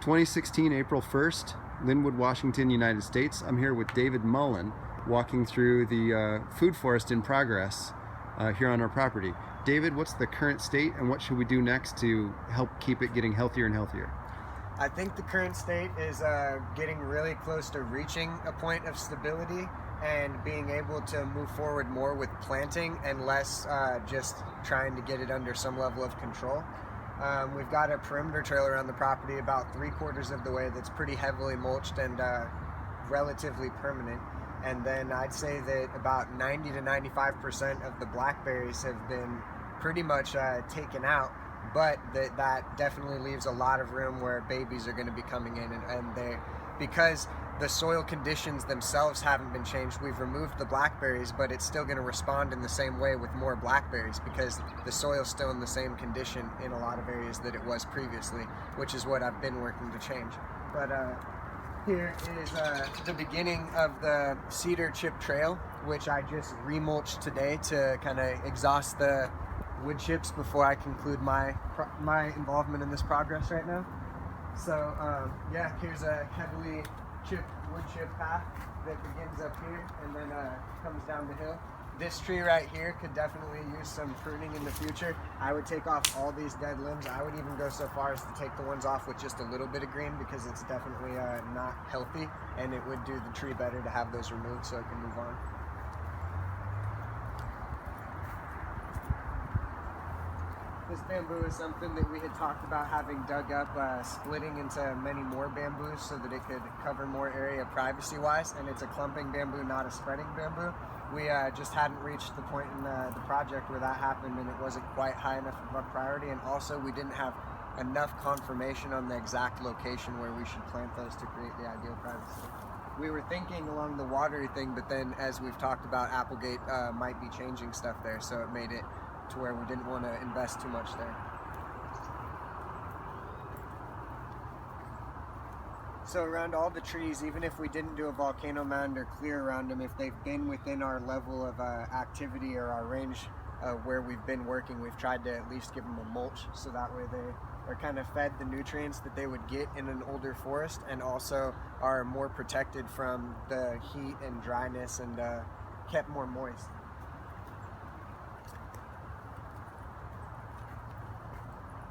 2016, April 1st, Lynnwood, Washington, United States. I'm here with David Mullen, walking through the food forest in progress here on our property. David, what's the current state and what should we do next to help keep it getting healthier and healthier? I think the current state is getting really close to reaching a point of stability and being able to move forward more with planting and less just trying to get it under some level of control. We've got a perimeter trail around the property about 3/4 of the way that's pretty heavily mulched and relatively permanent. And then I'd say that about 90 to 95% of the blackberries have been pretty much taken out, but that definitely leaves a lot of room where babies are going to be coming in, and because the soil conditions themselves haven't been changed, we've removed the blackberries, but it's still going to respond in the same way with more blackberries because the soil's still in the same condition in a lot of areas that it was previously, which is what I've been working to change. But here is the beginning of the cedar chip trail, which I just remulched today to kind of exhaust the wood chips before I conclude my involvement in this progress right now. So yeah, here's a heavily chipped wood chip path that begins up here and then comes down the hill. This tree right here could definitely use some pruning in the future. I would take off all these dead limbs. I would even go so far as to take the ones off with just a little bit of green because it's definitely not healthy, and it would do the tree better to have those removed so it can move on. This bamboo is something that we had talked about having dug up, splitting into many more bamboos so that it could cover more area privacy-wise, and it's a clumping bamboo, not a spreading bamboo. We just hadn't reached the point in the project where that happened, and it wasn't quite high enough of a priority, and also we didn't have enough confirmation on the exact location where we should plant those to create the ideal privacy. We were thinking along the watery thing, but then as we've talked about, Applegate might be changing stuff there, so it made it to where we didn't want to invest too much there. So around all the trees, even if we didn't do a volcano mound or clear around them, if they've been within our level of activity or our range where we've been working, we've tried to at least give them a mulch so that way they are kind of fed the nutrients that they would get in an older forest and also are more protected from the heat and dryness and kept more moist.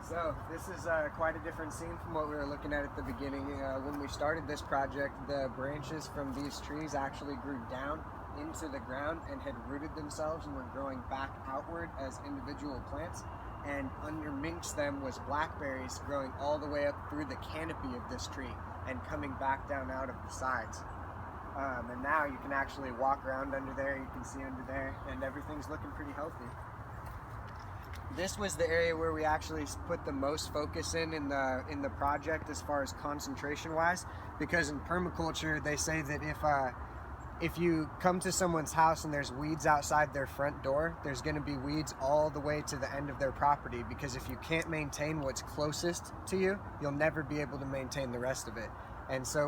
So this is quite a different scene from what we were looking at the beginning. When we started this project, the branches from these trees actually grew down into the ground and had rooted themselves and were growing back outward as individual plants. And undermixed them was blackberries growing all the way up through the canopy of this tree and coming back down out of the sides. And now you can actually walk around under there, you can see under there, and everything's looking pretty healthy. This was the area where we actually put the most focus in the project as far as concentration wise, because in permaculture they say that if you come to someone's house and there's weeds outside their front door, there's going to be weeds all the way to the end of their property, because if you can't maintain what's closest to you, you'll never be able to maintain the rest of it. And so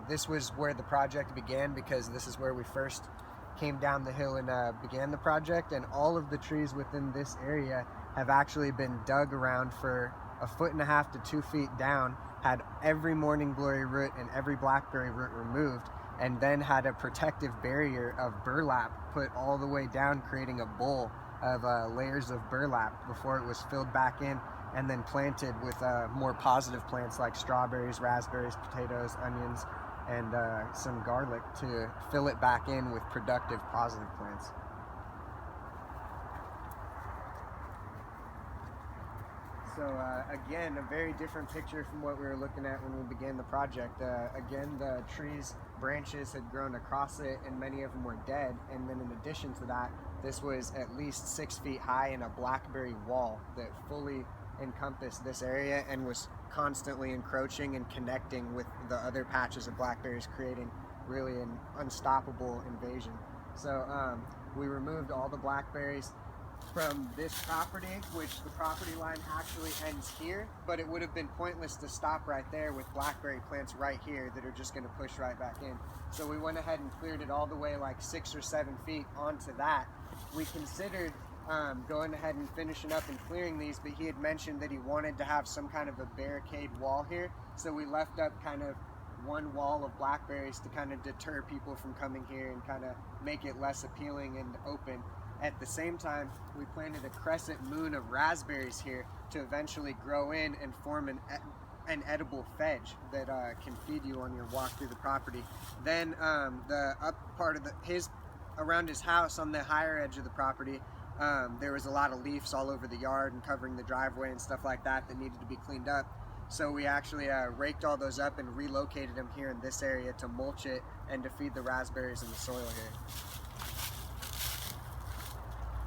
this was where the project began, because this is where we first came down the hill and began the project, and all of the trees within this area have actually been dug around for 1.5 to 2 feet down, had every morning glory root and every blackberry root removed, and then had a protective barrier of burlap put all the way down, creating a bowl of layers of burlap before it was filled back in and then planted with more positive plants like strawberries, raspberries, potatoes, onions, and some garlic to fill it back in with productive positive plants. So again, a very different picture from what we were looking at when we began the project. Again, the trees' branches had grown across it and many of them were dead. And then in addition to that, this was at least 6 feet high in a blackberry wall that fully encompassed this area and was constantly encroaching and connecting with the other patches of blackberries, creating really an unstoppable invasion. So we removed all the blackberries from this property, which the property line actually ends here, but it would have been pointless to stop right there with blackberry plants right here that are just going to push right back in. So we went ahead and cleared it all the way like 6 or 7 feet onto that. We considered going ahead and finishing up and clearing these, but he had mentioned that he wanted to have some kind of a barricade wall here, so we left up kind of one wall of blackberries to kind of deter people from coming here and kind of make it less appealing and open. At the same time, we planted a crescent moon of raspberries here to eventually grow in and form an edible fedge that can feed you on your walk through the property. Then the up part of around his house on the higher edge of the property, there was a lot of leaves all over the yard and covering the driveway and stuff like that that needed to be cleaned up. So we actually raked all those up and relocated them here in this area to mulch it and to feed the raspberries in the soil here.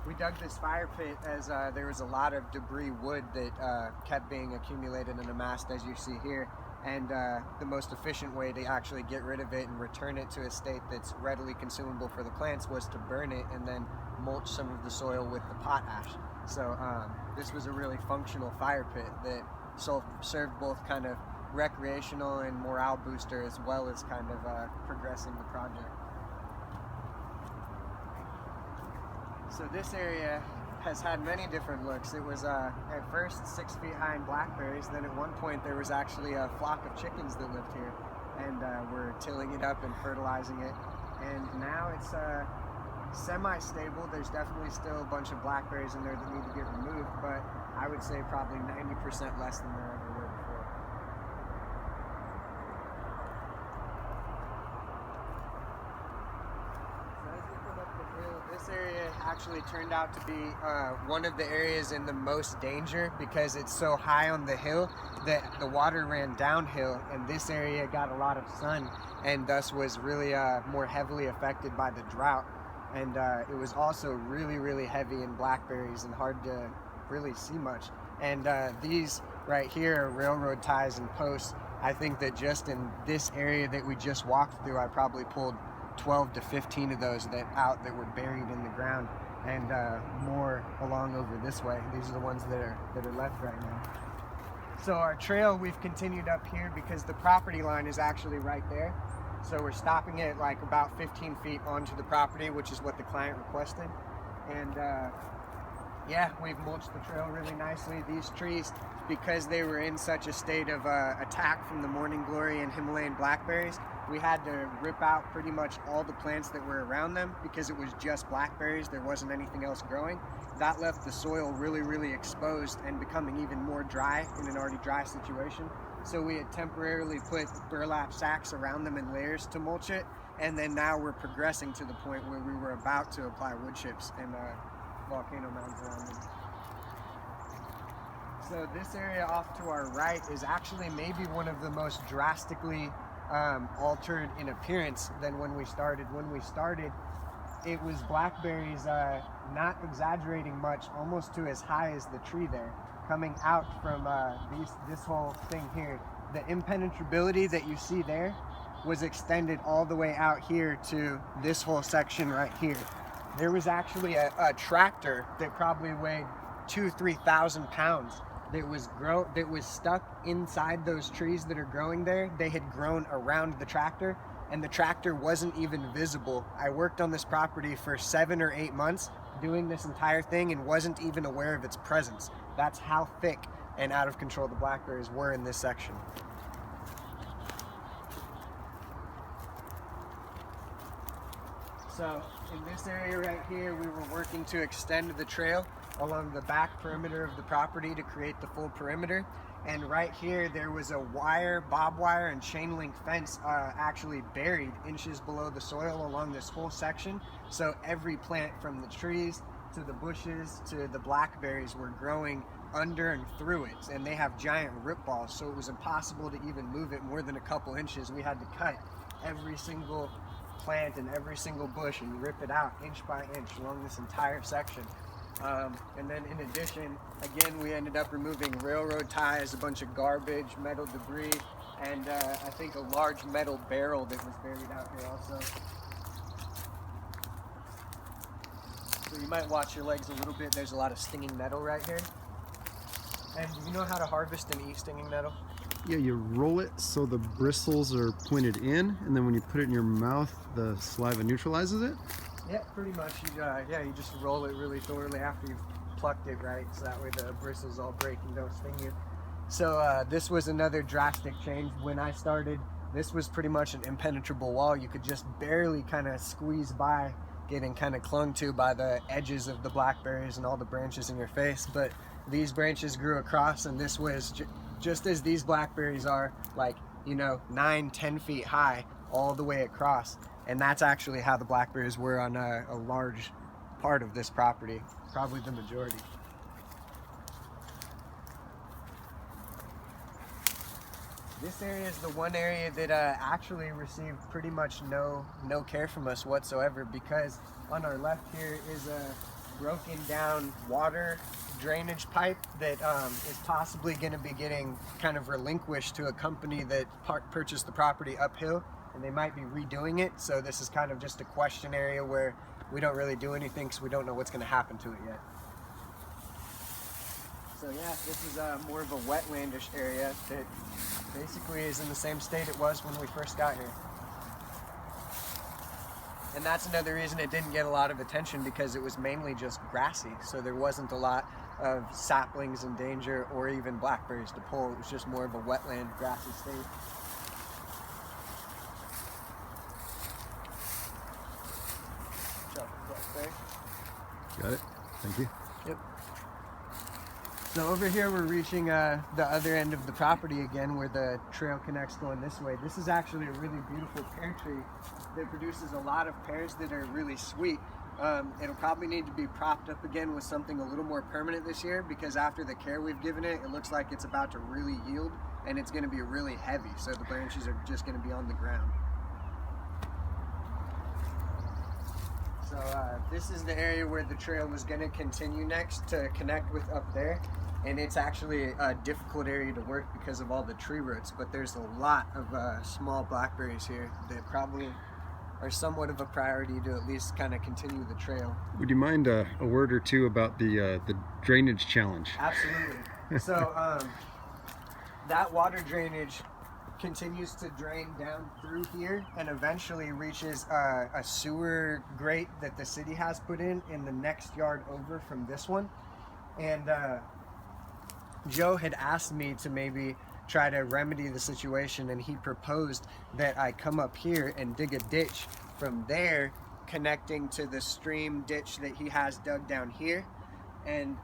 We dug this fire pit as there was a lot of debris wood that kept being accumulated and amassed, as you see here. And the most efficient way to actually get rid of it and return it to a state that's readily consumable for the plants was to burn it and then mulch some of the soil with the potash. So this was a really functional fire pit that served both kind of recreational and morale booster, as well as kind of progressing the project. So this area has had many different looks. It was at first 6 feet high in blackberries, then at one point there was actually a flock of chickens that lived here, and we're tilling it up and fertilizing it, and now it's semi-stable. There's definitely still a bunch of blackberries in there that need to get removed, but I would say probably 90% less than there ever were before. So as we come up the hill, this area actually turned out to be one of the areas in the most danger because it's so high on the hill that the water ran downhill, and this area got a lot of sun and thus was really more heavily affected by the drought. And it was also really, really heavy in blackberries and hard to really see much. And these right here are railroad ties and posts. I think that just in this area that we just walked through, I probably pulled 12 to 15 of those that were buried in the ground, and more along over this way. These are the ones that are left right now. So our trail, we've continued up here because the property line is actually right there. So we're stopping it like about 15 feet onto the property, which is what the client requested. And yeah, we've mulched the trail really nicely. These trees, because they were in such a state of attack from the morning glory and Himalayan blackberries, we had to rip out pretty much all the plants that were around them because it was just blackberries. There wasn't anything else growing. That left the soil really, really exposed and becoming even more dry in an already dry situation. So we had temporarily put burlap sacks around them in layers to mulch it, and then now we're progressing to the point where we were about to apply wood chips and volcano mounds around them. So this area off to our right is actually maybe one of the most drastically altered in appearance than when we started. When we started, it was blackberries, not exaggerating much, almost to as high as the tree there, coming out from this whole thing here. The impenetrability that you see there was extended all the way out here to this whole section right here. There was actually a tractor that probably weighed 2,000–3,000 pounds that was stuck inside those trees that are growing there. They had grown around the tractor, and the tractor wasn't even visible. I worked on this property for 7 or 8 months doing this entire thing and wasn't even aware of its presence. That's how thick and out of control the blackberries were in this section. So in this area right here, we were working to extend the trail along the back perimeter of the property to create the full perimeter. And right here, there was a bob wire and chain link fence actually buried inches below the soil along this whole section. So every plant from the trees to the bushes to the blackberries were growing under and through it. And they have giant root balls, so it was impossible to even move it more than a couple inches. We had to cut every single plant and every single bush and rip it out inch by inch along this entire section. And then in addition, again, we ended up removing railroad ties, a bunch of garbage, metal debris, and I think a large metal barrel that was buried out here also. So you might watch your legs a little bit. There's a lot of stinging nettle right here. And do you know how to harvest and eat stinging nettle? Yeah, you roll it so the bristles are pointed in, and then when you put it in your mouth, the saliva neutralizes it. Yeah, pretty much. You just roll it really thoroughly after you've plucked it, right? So that way the bristles all break and don't sting you. So this was another drastic change. When I started, this was pretty much an impenetrable wall. You could just barely kind of squeeze by, getting kind of clung to by the edges of the blackberries and all the branches in your face. But these branches grew across, and this was just as these blackberries are, like, 9-10 feet high all the way across. And that's actually how the blackberries were on a large part of this property, probably the majority. This area is the one area that actually received pretty much no care from us whatsoever, because on our left here is a broken down water drainage pipe that is possibly going to be getting kind of relinquished to a company that purchased the property uphill, and they might be redoing it. So this is kind of just a question area where we don't really do anything because we don't know what's going to happen to it yet. So yeah, this is more of a wetlandish area that basically is in the same state it was when we first got here. And that's another reason it didn't get a lot of attention, because it was mainly just grassy. So there wasn't a lot of saplings in danger or even blackberries to pull. It was just more of a wetland, grassy state. Got it. Thank you. Yep. So over here we're reaching the other end of the property again, where the trail connects going this way. This is actually a really beautiful pear tree that produces a lot of pears that are really sweet. It'll probably need to be propped up again with something a little more permanent this year, because after the care we've given it, it looks like it's about to really yield, and it's going to be really heavy, so the branches are just going to be on the ground. So this is the area where the trail was going to continue next to connect with up there, and it's actually a difficult area to work because of all the tree roots, but there's a lot of small blackberries here that probably are somewhat of a priority to at least kind of continue the trail. Would you mind a word or two about the drainage challenge? Absolutely. So that water drainage continues to drain down through here and eventually reaches a sewer grate that the city has put in the next yard over from this one. And Joe had asked me to maybe try to remedy the situation, and he proposed that I come up here and dig a ditch from there connecting to the stream ditch that he has dug down here. And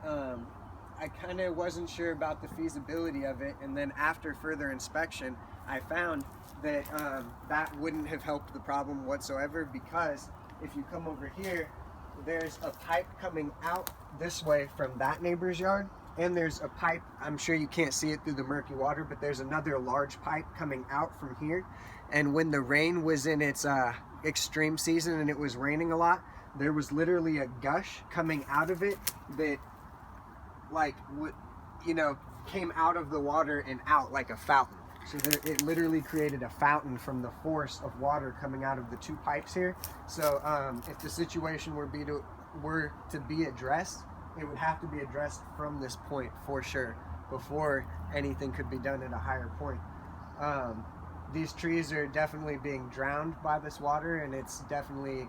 I kind of wasn't sure about the feasibility of it, and then after further inspection I found that that wouldn't have helped the problem whatsoever, because if you come over here, there's a pipe coming out this way from that neighbor's yard, and there's a pipe, I'm sure you can't see it through the murky water, but there's another large pipe coming out from here. And when the rain was in its extreme season and it was raining a lot, there was literally a gush coming out of it that, like, came out of the water and out like a fountain. So it literally created a fountain from the force of water coming out of the two pipes here. So if the situation were to be addressed, it would have to be addressed from this point for sure, before anything could be done at a higher point. These trees are definitely being drowned by this water, and it's definitely